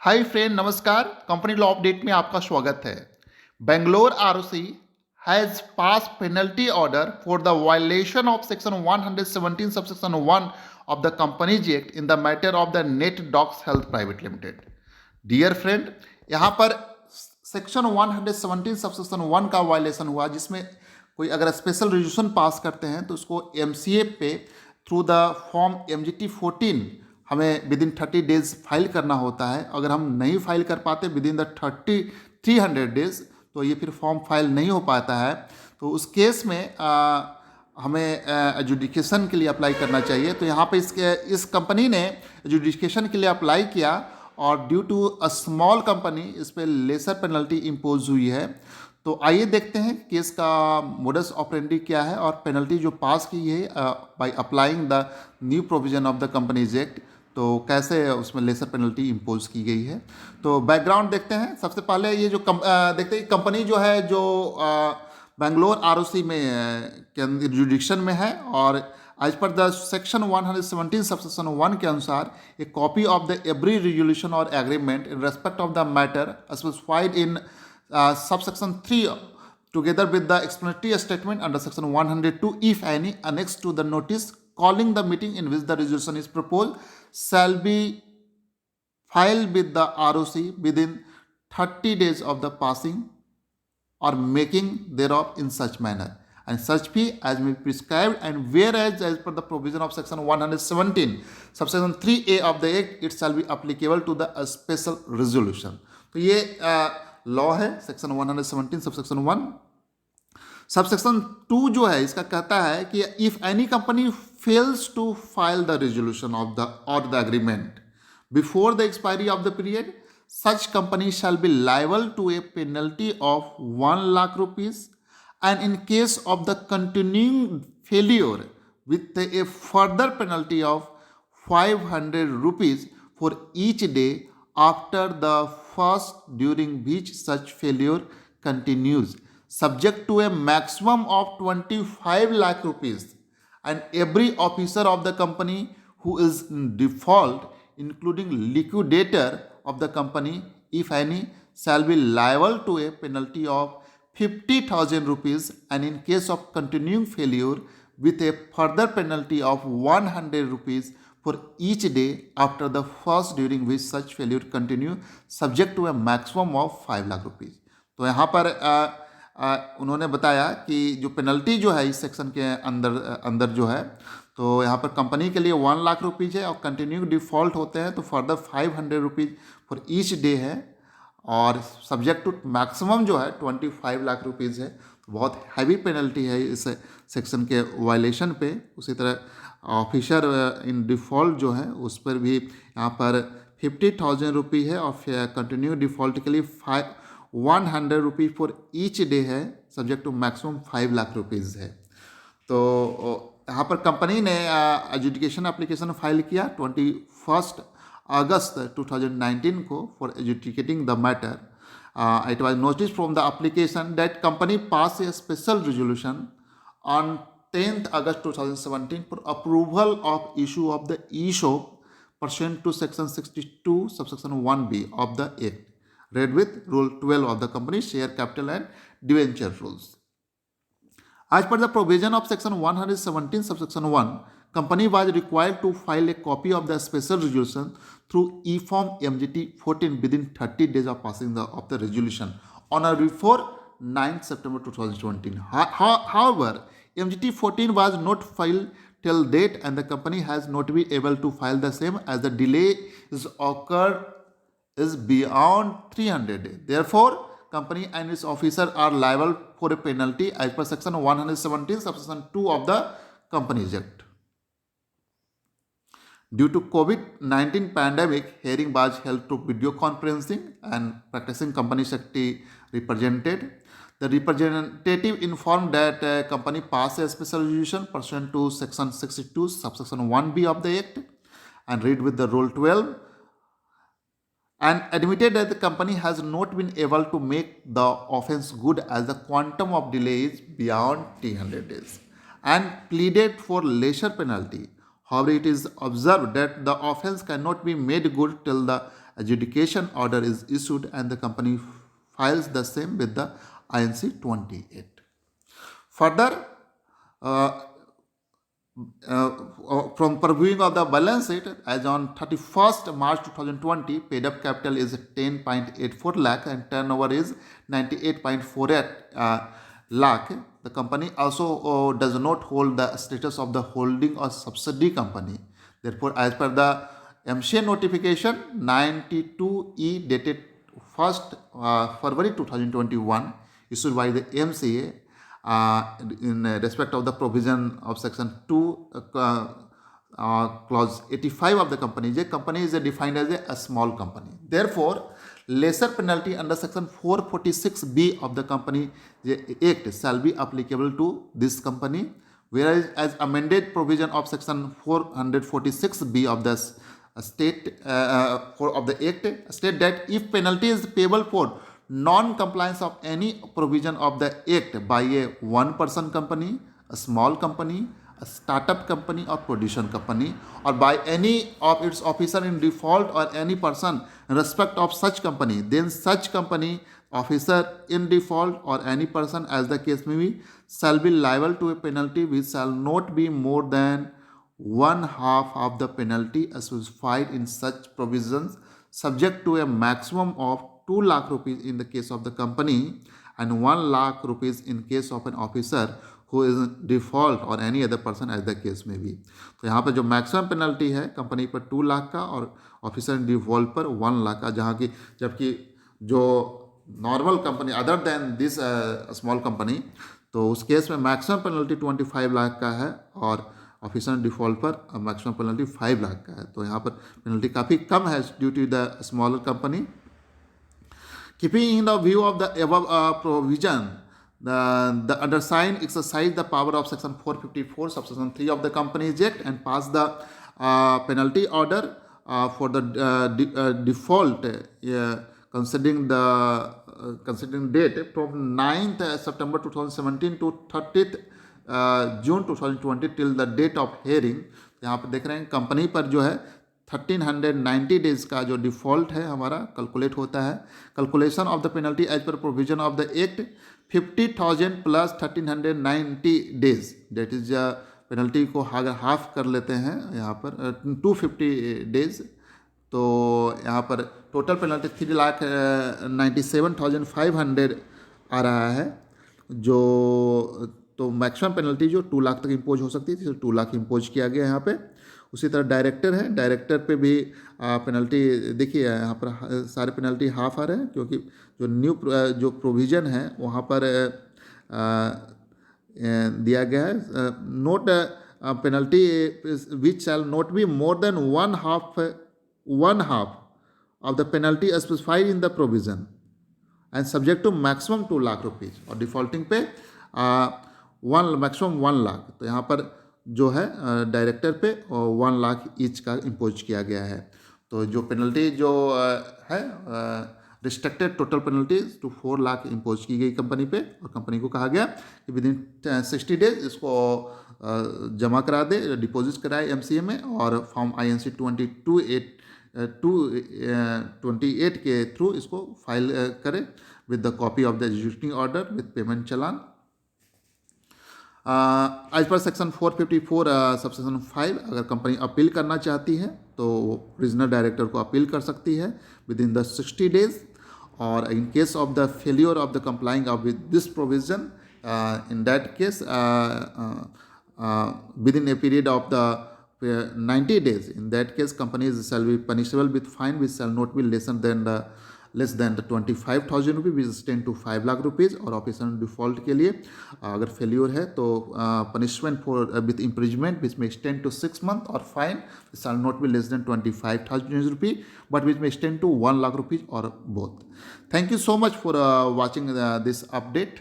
हाय friend, नमस्कार। Company law update में आपका स्वागत है। Bangalore ROC has pass penalty order for the violation of section 117 subsection 1 of the companies act in the matter of the net docs health private limited. Dear friend, यहाँ पर section 117 subsection 1 का violation हुआ, जिसमें कोई अगर स्पेशल रेजोल्यूशन पास करते हैं तो उसको एमसीए पे थ्रू द फॉर्म एमजीटी 14 हमें विद इन 30 डेज फाइल करना होता है। अगर हम नहीं फाइल कर पाते विद इन द 300 डेज तो ये फिर फॉर्म फाइल नहीं हो पाता है। तो उस केस में हमें एजुडिकेशन के लिए अप्लाई करना चाहिए। तो यहाँ पे इस कंपनी ने एजुडिकेशन के लिए अप्लाई किया और due to a small company इस पर लेसर पेनल्टी इम्पोज हुई है। तो आइए देखते हैं केस का मोडस ऑपरेंडी क्या है और पेनल्टी जो पास की है by applying the new provision of the companies act, तो कैसे उसमें लेसर पेनल्टी इम्पोज की गई है। तो बैकग्राउंड देखते हैं। सबसे पहले ये जो देखते हैं कंपनी जो है जो बेंगलोर आरओसी में के अंदर जुडिक्शन में है और as per the section 117 subsection 1 के अनुसार a copy of the every resolution और agreement in respect of the matter specified in subsection 3 together with the explanatory statement under section 102 if any annexed to the notice calling the meeting in which the resolution is proposed shall be filed with the ROC within 30 days of the passing or making thereof in such manner and such fee as may be prescribed, and whereas as per the provision of section 117 subsection 3A of the act it shall be applicable to the special resolution। तो ये law है section 117 subsection 1। Subsection 2 जो है इसका कहता है कि if any company fails to file the resolution of the और the agreement before the expiry of the period such company shall be liable to a penalty of 1 lakh rupees, and in case of the continuing failure with a further penalty of 500 rupees for each day after the first during which such failure continues, subject to a maximum of 25 lakh rupees, and every officer of the company who is in default including liquidator of the company if any shall be liable to a penalty of 50,000 rupees, and in case of continuing failure with a further penalty of 100 rupees for each day after the first during which such failure continue, subject to a maximum of 5 lakh rupees। तो यहाँ पर उन्होंने बताया कि जो penalty जो है इस सेक्शन के अंदर जो है, तो यहाँ पर कंपनी के लिए 1 लाख रुपीज़ है और कंटिन्यू डिफ़ॉल्ट होते हैं तो further 500 rupees for each day है, और सब्जेक्ट टू मैक्सिमम जो है 25 लाख रुपीज़ है। बहुत हैवी पेनल्टी है इस सेक्शन के वायलेशन पे। उसी तरह ऑफिसर इन डिफ़ॉल्ट जो है उस पर भी यहाँ पर 50,000 रुपये है और कंटिन्यू डिफ़ॉल्ट के लिए 100 रुपये फॉर ईच डे है, subject to maximum 5 lakh rupees है। तो यहाँ पर कंपनी ने एजुडिकेशन एप्लीकेशन फाइल किया 21 अगस्त 2019 को for adjudicating the matter. It was notice from the application that company pass a special resolution on 10th August 2017 for approval of issue of the ESOP pursuant to section 62 subsection 1B of the act, read with rule 12 of the company share capital and debenture rules। As per the provision of section 117 subsection 1, company was required to file a copy of the special resolution through e-form MGT 14 within 30 days of passing of the resolution on or before 9th September 2020। However, MGT 14 was not filed till date and the company has not been able to file the same as the delay is occurred is beyond 300 days। Therefore, company and its officer are liable for a penalty as per section 117 subsection 2 of the Companies Act। Due to COVID-19 pandemic, hearing was held through video conferencing and practicing company secretary represented. The representative informed that company passed a special resolution pursuant to section 62 subsection 1B of the act and read with the rule 12, and admitted that the company has not been able to make the offence good as the quantum of delay is beyond 300 days and pleaded for lesser penalty। However, it is observed that the offence cannot be made good till the adjudication order is issued and the company files the same with the INC 28. Further, from previewing of the balance sheet, as on 31st March 2020, paid up capital is 10.84 lakh and turnover is 98.48 lakh. The company also does not hold the status of the holding or subsidiary company. Therefore, as per the MCA notification 92E dated 1st February 2021 issued by the MCA, in respect of the provision of section 2 clause 85 of the Companies Act, company is defined as a small company. Therefore, lesser penalty under section 446B of the Companies Act shall be applicable to this company, whereas as amended provision of section 446B of the state of the Act state that if penalty is payable for non-compliance of any provision of the Act by a one-person company, a small company, a startup company or production company, or by any of its officer in default or any person in respect of such company, then such company, officer in default or any person as the case may be, shall be liable to a penalty which shall not be more than one half of the penalty specified in such provisions, subject to a maximum of 2 lakh rupees in the case of the company and 1 lakh rupees in case of an officer who is in default or any other person as the case may be. तो यहाँ पर जो maximum penalty है company पर 2 लाख का और officer in default पर 1 लाख का, जहाँ की जबकि जो normal company other than this small company, तो उस केस में मैक्सिमम पेनल्टी 25 लाख का है और ऑफिसर डिफॉल्ट पर मैक्सिमम पेनल्टी 5 लाख का है. तो यहाँ पर पेनल्टी काफ़ी कम है due to the smaller company. Keeping in the view of the above provision, the undersigned exercise the power of section 454 subsection 3 of the Companies Act and pass the penalty order for the default considering date from 9th September 2017 to 30th June 2020 till the date of hearing. यहाँ पर देख रहे हैं company पर जो है 1390 days का जो डिफ़ॉल्ट है हमारा कैलकुलेट होता है. Calculation of the penalty as per provision of the act 50,000 plus 1390 days, date is penalty को अगर हाफ कर लेते हैं यहाँ पर 250 डेज, तो यहाँ पर टोटल पेनल्टी 3,97,500 आ रहा है. जो तो मैक्सिमम पेनल्टी जो 2 लाख तक इम्पोज हो सकती थी, 2 लाख इम्पोज किया गया यहाँ पे. उसी तरह डायरेक्टर है, डायरेक्टर पे भी पेनल्टी देखिए यहाँ पर सारे पेनल्टी हाफ आ रहे हैं क्योंकि जो न्यू जो प्रोविज़न है वहाँ पर दिया गया है note penalty which shall not be more than one half of the penalty specified in the provision and subject to maximum 2 lakh rupees और डिफ़ॉल्टिंग पे मैक्सिमम 1 लाख. तो यहाँ पर जो है डायरेक्टर पे 1 लाख ईच का इम्पोज किया गया है. तो जो पेनल्टी जो है restricted total penalty to 4 lakh impose की गई कंपनी पे, और कंपनी को कहा गया कि विद इन 60 डेज इसको जमा करा दे, डिपॉजिट कराए एमसीए में और फॉर्म INC 28 के थ्रू इसको फाइल करे with the copy of the executing order with payment challan. As per section 454 subsection 5 अगर कंपनी अपील करना चाहती है तो रीजनल डायरेक्टर को अपील कर सकती है विद इन द 60 डेज, और in case of the failure of the complying with this provision in that case with in a period of the 90 days, in that case companies shall be punishable with fine which shall not be less than the 25,000 रुपये which extend to 5 lakh rupees. और officer default के लिए अगर failure है तो punishment for with imprisonment which may extend to 6 month और fine shall not be less than 25,000 रुपये but which may extend to 1 lakh rupees और both. Thank you so much for watching this update.